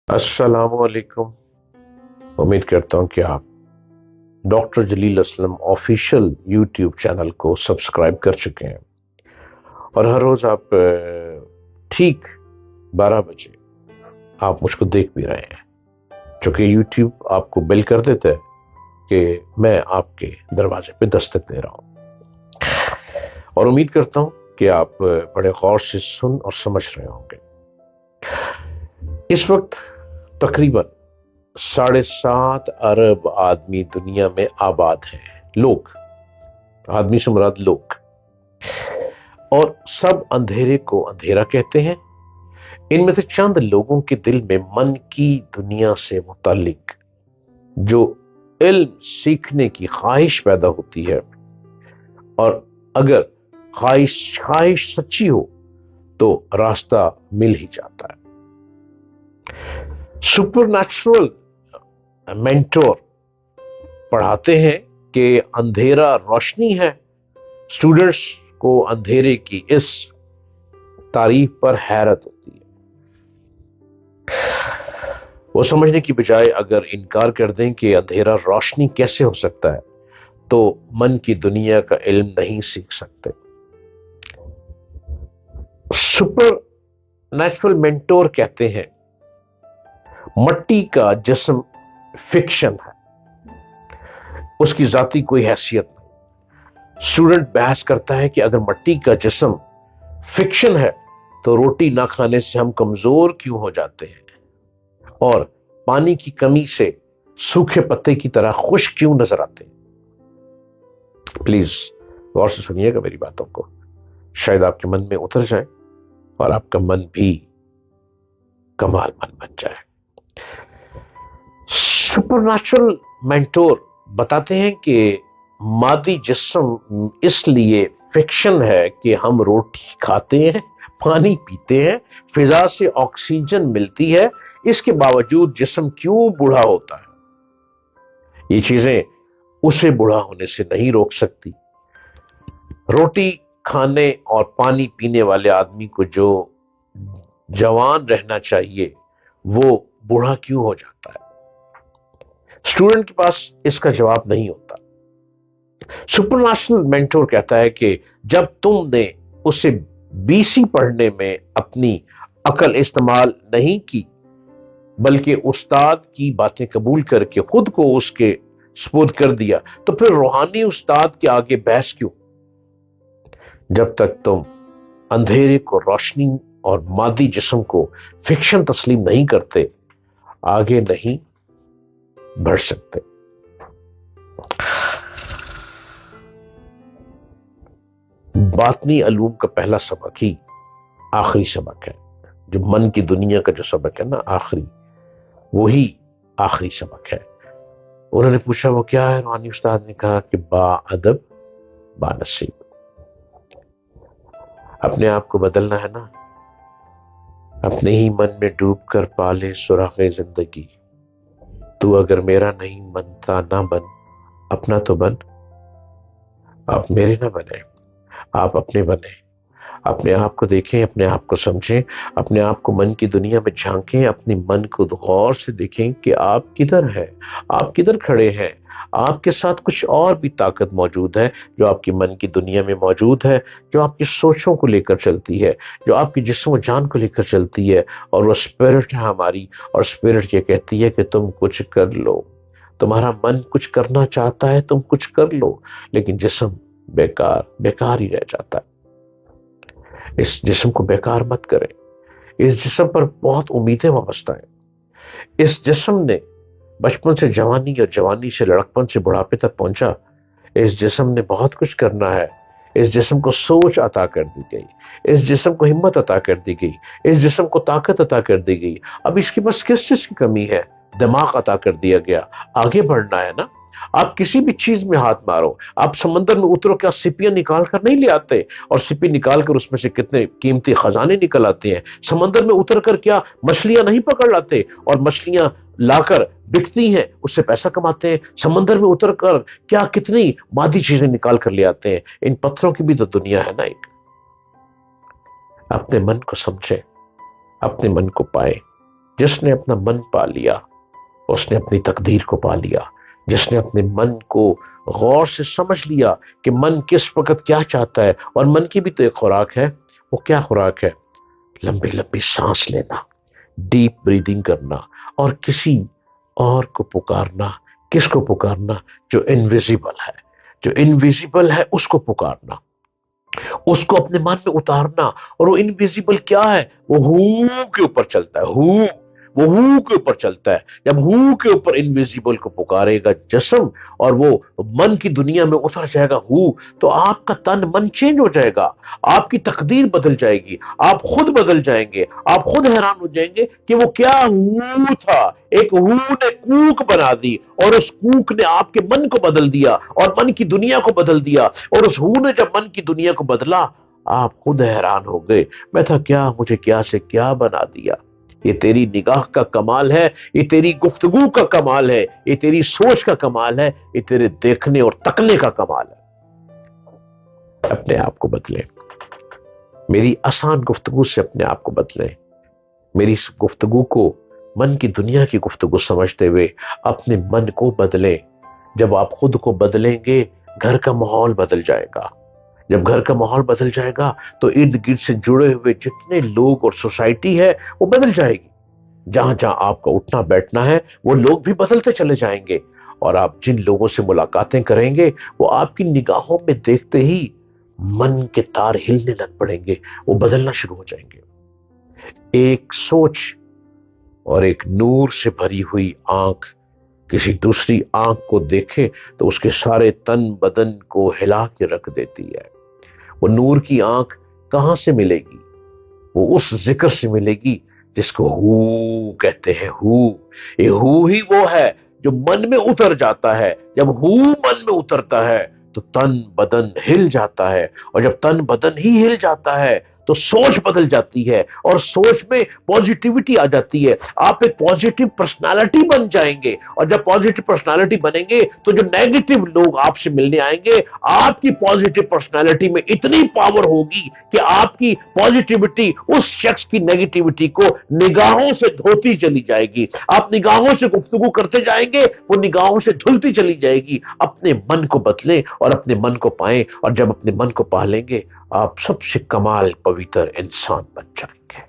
अस्सलाम वालेकुम। उम्मीद करता हूं कि आप डॉक्टर जलील असलम ऑफिशियल यूट्यूब चैनल को सब्सक्राइब कर चुके हैं और हर रोज आप ठीक 12 बजे आप मुझको देख भी रहे हैं, क्योंकि यूट्यूब आपको बेल कर देता है कि मैं आपके दरवाजे पे दस्तक दे रहा हूं। और उम्मीद करता हूं कि आप बड़े गौर से सुन और समझ रहे होंगे। इस वक्त तकरीबन 7.5 अरब आदमी दुनिया में आबाद हैं। लोग, आदमी से मुराद लोग, और सब अंधेरे को अंधेरा कहते हैं। इनमें से चंद लोगों के दिल में मन की दुनिया से मुतालिक जो इल्म सीखने की ख्वाहिश पैदा होती है, और अगर ख्वाहिश सच्ची हो तो रास्ता मिल ही जाता है। सुपरनैचुरल मेंटोर पढ़ाते हैं कि अंधेरा रोशनी है। स्टूडेंट्स को अंधेरे की इस तारीफ पर हैरत होती है। वो समझने की बजाय अगर इनकार कर दें कि अंधेरा रोशनी कैसे हो सकता है, तो मन की दुनिया का इल्म नहीं सीख सकते। सुपर नेचुरल मेंटोर कहते हैं मट्टी का जिस्म फिक्शन है, उसकी जाती कोई हैसियत नहीं। स्टूडेंट बहस करता है कि अगर मट्टी का जिस्म फिक्शन है तो रोटी ना खाने से हम कमजोर क्यों हो जाते हैं, और पानी की कमी से सूखे पत्ते की तरह खुश क्यों नजर आते हैं। प्लीज गौर से सुनिएगा मेरी बातों को, शायद आपके मन में उतर जाए और आपका मन भी कमाल मन बन जाए। सुपरनैचुरल मेंटोर बताते हैं कि मादी जिस्म इसलिए फिक्शन है कि हम रोटी खाते हैं, पानी पीते हैं, फिजा से ऑक्सीजन मिलती है, इसके बावजूद जिस्म क्यों बूढ़ा होता है। ये चीजें उसे बूढ़ा होने से नहीं रोक सकती। रोटी खाने और पानी पीने वाले आदमी को जो जवान रहना चाहिए वो बूढ़ा क्यों हो जाता है। स्टूडेंट के पास इसका जवाब नहीं होता। सुपरनैचुरल मेंटोर कहता है कि जब तुमने उसे बीसी पढ़ने में अपनी अकल इस्तेमाल नहीं की, बल्कि उस्ताद की बातें कबूल करके खुद को उसके स्पुर्द कर दिया, तो फिर रूहानी उस्ताद के आगे बहस क्यों। जब तक तुम अंधेरे को रोशनी और मादी जिस्म को फिक्शन तस्लीम नहीं करते, आगे नहीं बढ़ सकते। बातनी अलूम का पहला सबक ही आखिरी सबक है। जो मन की दुनिया का जो सबक है ना, आखिरी, वही आखिरी सबक है। उन्होंने पूछा वो क्या है। रूहानी उस्ताद ने कहा कि बा अदब बा नसीब। अपने आप को बदलना है ना, अपने ही मन में डूब कर पाले सुराखे जिंदगी। तू अगर मेरा नहीं बनता ना बन, अपना तो बन। आप मेरे ना बने, आप अपने बने। अपने आप को देखें, अपने आप को समझें, अपने आप को मन की दुनिया में झांकें, अपने मन को गौर से देखें कि आप किधर हैं, आप किधर खड़े हैं। आपके साथ कुछ और भी ताकत मौजूद है जो आपकी मन की दुनिया में मौजूद है, जो आपकी सोचों को लेकर चलती है, जो आपकी जिस्म और जान को लेकर चलती है, और वो स्पिरिट है हमारी। और स्पिरिट ये कहती है कि तुम कुछ कर लो। तुम्हारा मन कुछ करना चाहता है, तुम कुछ कर लो, लेकिन जिस्म बेकार बेकार ही रह जाता है। इस जिस्म को बेकार मत करें। इस जिस्म पर बहुत उम्मीदें वाबस्ता हैं। इस जिस्म ने बचपन से जवानी और जवानी से लड़कपन से बुढ़ापे तक पहुंचा। इस जिस्म ने बहुत कुछ करना है। इस जिस्म को सोच अता कर दी गई, इस जिस्म को हिम्मत अता कर दी गई, इस जिस्म को ताकत अता कर दी गई। अब इसके पास किस चीज की कमी है। दिमाग अता कर दिया गया। आगे बढ़ना है ना। आप किसी भी चीज में हाथ मारो, आप समंदर में उतरो, क्या सिपियां निकाल कर नहीं ले आते, और सिपी निकाल कर उसमें से कितने कीमती खजाने निकल आते हैं। समंदर में उतर कर क्या मछलियां नहीं पकड़ लाते, और मछलियां लाकर बिकती हैं, उससे पैसा कमाते हैं। समंदर में उतर कर क्या कितनी मादी चीजें निकाल कर ले आते हैं। इन पत्थरों की भी तो दुनिया है ना एक। अपने मन को समझे, अपने मन को पाए, جس نے اپنا من پا لیا اس نے اپنی تقدیر کو پا لیا. جس نے اپنے من کو غور سے سمجھ لیا کہ من کس وقت کیا چاہتا ہے، اور من کی بھی تو ایک خوراک ہے. وہ کیا خوراک ہے؟ لمبی لمبی سانس لینا، ڈیپ بریدنگ کرنا، اور کسی اور کو پکارنا. کس کو پکارنا؟ جو انویزیبل ہے. جو انویزیبل ہے اس کو پکارنا، اس کو اپنے من میں اتارنا. اور وہ انویزیبل کیا ہے؟ وہ ہو کے اوپر چلتا ہے. وہ ہو کے اوپر چلتا ہے. جب ہو کے اوپر انویزیبل کو پکارے گا جسم، اور وہ من کی دنیا میں اتر جائے گا ہو، تو آپ کا تن من چینج ہو جائے گا. آپ کی تقدیر بدل جائے گی. آپ خود بدل جائیں گے. آپ خود حیران ہو جائیں گے کہ وہ کیا ہو تھا. ایک ہو نے کوک بنا دی، اور اس کوک نے آپ کے من کو بدل دیا اور من کی دنیا کو بدل دیا. اور اس ہو نے جب من کی دنیا کو بدلا، آپ خود حیران ہو گئے. میں تھا کیا، مجھے کیا سے کیا بنا دیا. یہ تیری نگاہ کا کمال ہے، یہ تیری گفتگو کا کمال ہے، یہ تیری سوچ کا کمال ہے، یہ تیرے دیکھنے اور تکنے کا کمال ہے. اپنے آپ کو بدلیں. میری آسان گفتگو سے اپنے آپ کو بدلیں. میری اس گفتگو کو من کی دنیا کی گفتگو سمجھتے ہوئے اپنے من کو بدلیں. جب آپ خود کو بدلیں گے، گھر کا ماحول بدل جائے گا. جب گھر کا ماحول بدل جائے گا تو ارد گرد سے جڑے ہوئے جتنے لوگ اور سوسائٹی ہے وہ بدل جائے گی. جہاں جہاں آپ کا اٹھنا بیٹھنا ہے وہ لوگ بھی بدلتے چلے جائیں گے. اور آپ جن لوگوں سے ملاقاتیں کریں گے وہ آپ کی نگاہوں میں دیکھتے ہی من کے تار ہلنے لگ پڑیں گے، وہ بدلنا شروع ہو جائیں گے. ایک سوچ اور ایک نور سے بھری ہوئی آنکھ کسی دوسری آنکھ کو دیکھے تو اس کے سارے تن بدن کو ہلا کے رکھ دیتی ہے. وہ نور کی آنکھ کہاں سے ملے گی؟ وہ اس ذکر سے ملے گی جس کو ہو کہتے ہیں. یہ ہو ہی وہ ہے جو من میں اتر جاتا ہے. جب ہو من میں اترتا ہے تو تن بدن ہل جاتا ہے، اور جب تن بدن ہی ہل جاتا ہے تو سوچ بدل جاتی ہے، اور سوچ میں پوزیٹیوٹی آ جاتی ہے. آپ ایک پوزیٹیو پرسنالٹی بن جائیں گے، اور جب پوزیٹیو پرسنالٹی بنیں گے تو جو نیگیٹو لوگ آپ سے ملنے آئیں گے، آپ کی پوزیٹیو پرسنالٹی میں اتنی پاور ہوگی کہ آپ کی پوزیٹیوٹی اس شخص کی نیگیٹیوٹی کو نگاہوں سے دھوتی چلی جائے گی. آپ نگاہوں سے گفتگو کرتے جائیں گے، وہ نگاہوں سے دھلتی چلی جائے گی. اپنے من کو بدلیں اور اپنے من کو پائیں، اور جب اپنے من کو پا لیں گے آپ سب سے کمال پویتر انسان بن جائیں گے.